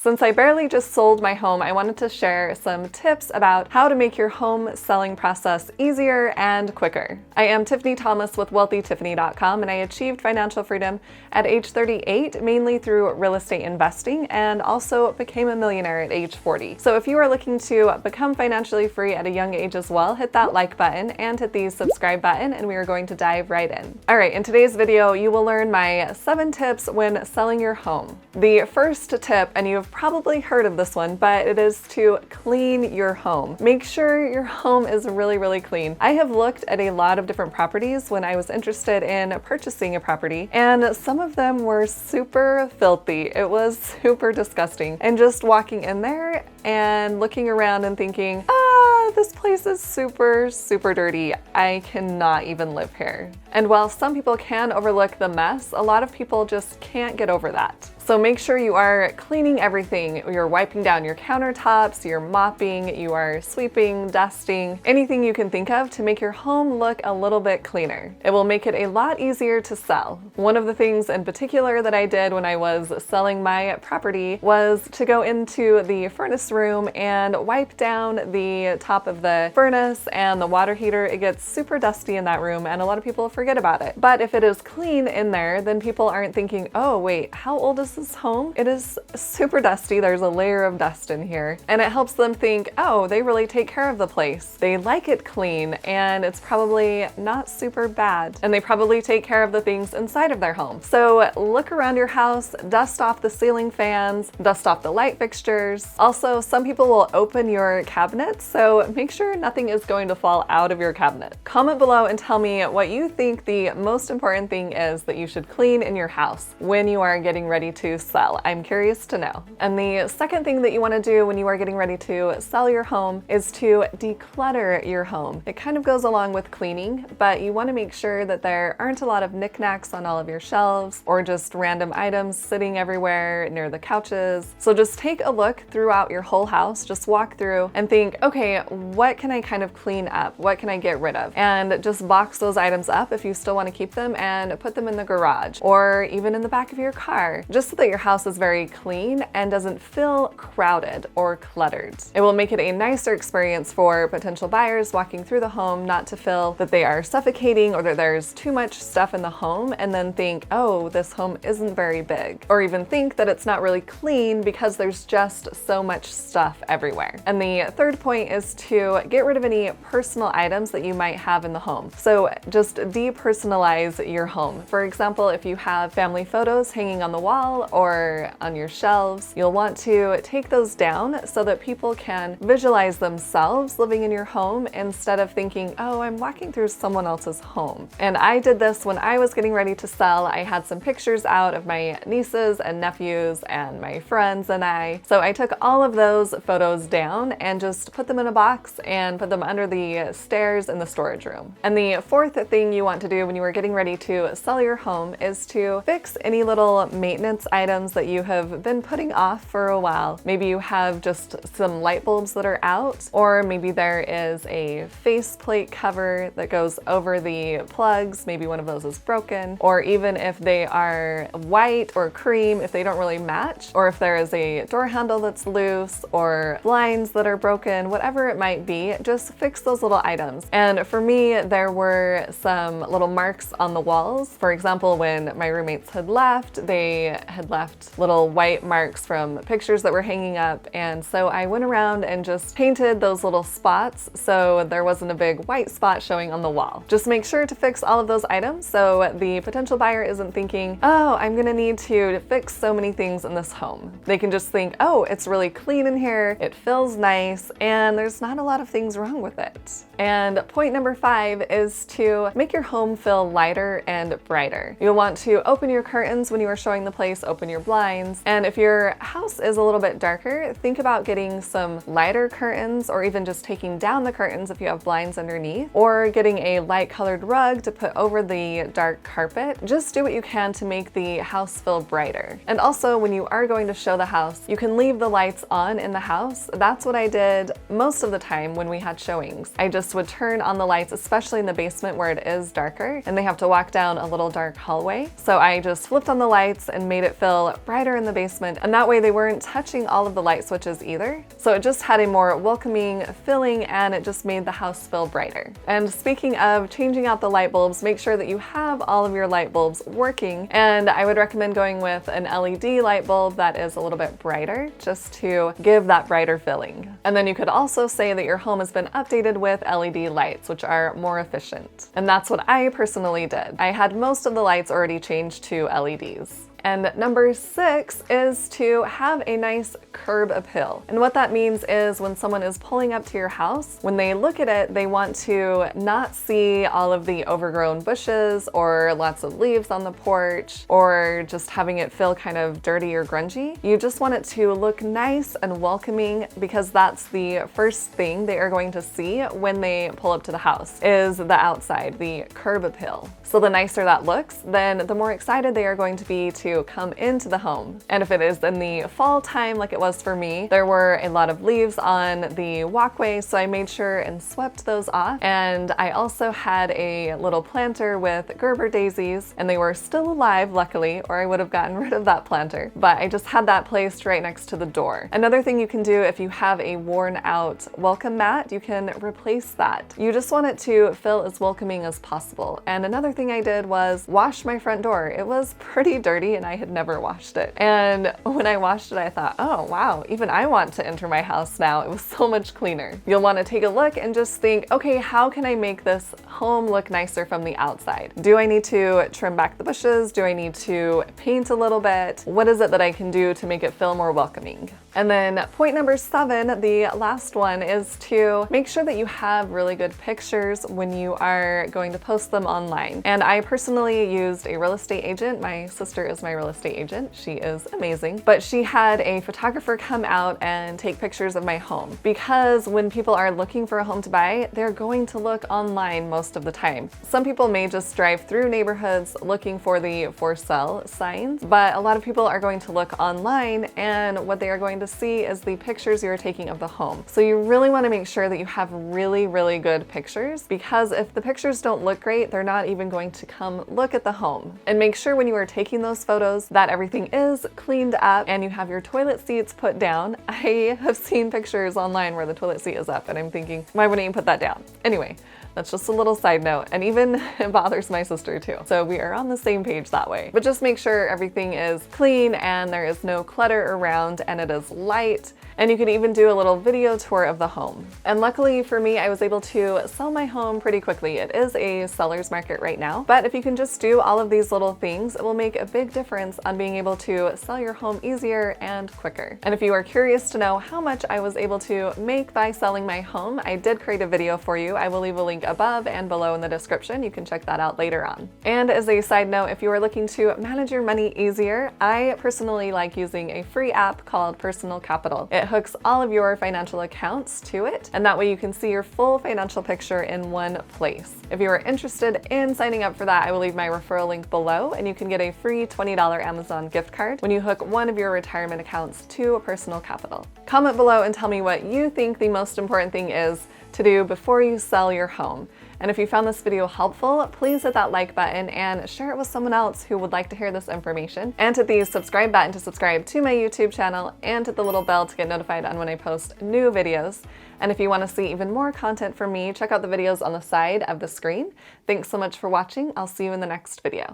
Since I barely just sold my home, I wanted to share some tips about how to make your home selling process easier and quicker. I am Tiffany Thomas with WealthyTiffany.com, and I achieved financial freedom at age 38, mainly through real estate investing, and also became a millionaire at age 40. So if you are looking to become financially free at a young age as well, hit that like button and hit the subscribe button, and we are going to dive right in. All right, in today's video, you will learn my 7 tips when selling your home. The first tip, and you've probably heard of this one, but it is to clean your home. Make sure your home is really, really clean. I have looked at a lot of different properties when I was interested in purchasing a property, and some of them were super filthy. It was super disgusting. And just walking in there and looking around and thinking, this place is super, super dirty. I cannot even live here. And while some people can overlook the mess, a lot of people just can't get over that. So make sure you are cleaning everything. You're wiping down your countertops, you're mopping, you are sweeping, dusting, anything you can think of to make your home look a little bit cleaner. It will make it a lot easier to sell. One of the things in particular that I did when I was selling my property was to go into the furnace room and wipe down the top of the furnace and the water heater. It gets super dusty in that room, and a lot of people forget about it. But if it is clean in there, then people aren't thinking, oh wait, how old is this home? It is super dusty. There's a layer of dust in here. And it helps them think, oh, they really take care of the place. They like it clean, and it's probably not super bad. And they probably take care of the things inside of their home. So look around your house, dust off the ceiling fans, dust off the light fixtures. Also, some people will open your cabinets, so make sure nothing is going to fall out of your cabinet. Comment below and tell me what you think the most important thing is that you should clean in your house when you are getting ready to sell. I'm curious to know. And the second thing that you want to do when you are getting ready to sell your home is to declutter your home. It kind of goes along with cleaning, but you want to make sure that there aren't a lot of knickknacks on all of your shelves or just random items sitting everywhere near the couches. So just take a look throughout your whole house, just walk through and think, okay, what can I kind of clean up? What can I get rid of? And just box those items up if you still want to keep them and put them in the garage or even in the back of your car, just so that your house is very clean and doesn't feel crowded or cluttered. It will make it a nicer experience for potential buyers walking through the home, not to feel that they are suffocating or that there's too much stuff in the home and then think, oh, this home isn't very big, or even think that it's not really clean because there's just so much stuff everywhere. And the third point is to get rid of any personal items that you might have in the home. So just depersonalize your home. For example, if you have family photos hanging on the wall or on your shelves, you'll want to take those down so that people can visualize themselves living in your home instead of thinking, oh, I'm walking through someone else's home. And I did this when I was getting ready to sell. I had some pictures out of my nieces and nephews and my friends and I. So I took all of those photos down and just put them in a box and put them under the stairs in the storage room. And the fourth thing you want to do when you are getting ready to sell your home is to fix any little maintenance items that you have been putting off for a while. Maybe you have just some light bulbs that are out, or maybe there is a faceplate cover that goes over the plugs. Maybe one of those is broken, or even if they are white or cream, if they don't really match, or if there is a door handle that's loose or blinds that are broken, whatever it might be, just fix those little items. And for me, there were some little marks on the walls. For example, when my roommates had left, they had left little white marks from pictures that were hanging up, and so I went around and just painted those little spots so there wasn't a big white spot showing on the wall. Just make sure to fix all of those items so the potential buyer isn't thinking, oh, I'm gonna need to fix so many things in this home. They can just think, oh, it's really clean in here, it feels nice, and there's not a lot of things wrong with it. And point number 5 is to make your home feel lighter and brighter. You'll want to open your curtains when you are showing the place, open your blinds, and if your house is a little bit darker, think about getting some lighter curtains, or even just taking down the curtains if you have blinds underneath, or getting a light colored rug to put over the dark carpet. Just do what you can to make the house feel brighter. And also, when you are going to show the house, you can leave the lights on in the house. That's what I did most of the time when we had showings. I just would turn on the lights, especially in the basement where it is darker and they have to walk down a little dark hallway. So I just flipped on the lights and made it feel brighter in the basement, and that way they weren't touching all of the light switches either. So it just had a more welcoming feeling and it just made the house feel brighter. And speaking of changing out the light bulbs, make sure that you have all of your light bulbs working, and I would recommend going with an LED light bulb that is a little bit brighter, just to give that brighter feeling. And then you could also say that your home has been updated with LED lights, which are more efficient. And that's what I personally did. I had most of the lights already changed to LEDs. And number 6 is to have a nice curb appeal. And what that means is when someone is pulling up to your house, when they look at it, they want to not see all of the overgrown bushes or lots of leaves on the porch or just having it feel kind of dirty or grungy. You just want it to look nice and welcoming, because that's the first thing they are going to see when they pull up to the house is the outside, the curb appeal. So the nicer that looks, then the more excited they are going to be to come into the home. And if it is in the fall time like it was for me, there were a lot of leaves on the walkway, so I made sure and swept those off. And I also had a little planter with Gerber daisies, and they were still alive luckily, or I would have gotten rid of that planter. But I just had that placed right next to the door. Another thing you can do if you have a worn out welcome mat, you can replace that. You just want it to feel as welcoming as possible. And another thing I did was wash my front door. It was pretty dirty and I had never washed it. And when I washed it, I thought, oh wow, even I want to enter my house now. It was so much cleaner. You'll want to take a look and just think, okay, how can I make this home look nicer from the outside? Do I need to trim back the bushes? Do I need to paint a little bit? What is it that I can do to make it feel more welcoming? And then point number 7, the last one, is to make sure that you have really good pictures when you are going to post them online. And I personally used a real estate agent. My sister is my real estate agent. She is amazing. But she had a photographer come out and take pictures of my home, because when people are looking for a home to buy, they're going to look online most of the time. Some people may just drive through neighborhoods looking for the for sale signs, but a lot of people are going to look online, and what they are going to see is the pictures you're taking of the home. So you really want to make sure that you have really, really good pictures, because if the pictures don't look great, they're not even going to come look at the home. And make sure when you are taking those photos that everything is cleaned up and you have your toilet seats put down. I have seen pictures online where the toilet seat is up and I'm thinking, why wouldn't you put that down? Anyway, that's just a little side note, and even it bothers my sister too. So we are on the same page that way. But just make sure everything is clean and there is no clutter around and it is light. And you can even do a little video tour of the home. And luckily for me, I was able to sell my home pretty quickly. It is a seller's market right now, but if you can just do all of these little things, it will make a big difference on being able to sell your home easier and quicker. And if you are curious to know how much I was able to make by selling my home, I did create a video for you. I will leave a link above and below in the description. You can check that out later on. And as a side note, if you are looking to manage your money easier, I personally like using a free app called Personal Capital. It hooks all of your financial accounts to it, and that way you can see your full financial picture in one place. If you are interested in signing up for that, I will leave my referral link below, and you can get a free $20 Amazon gift card when you hook one of your retirement accounts to a Personal Capital. Comment below and tell me what you think the most important thing is to do before you sell your home. And if you found this video helpful, please hit that like button and share it with someone else who would like to hear this information. And hit the subscribe button to subscribe to my YouTube channel, and hit the little bell to get notified on when I post new videos. And if you want to see even more content from me, check out the videos on the side of the screen. Thanks so much for watching. I'll see you in the next video.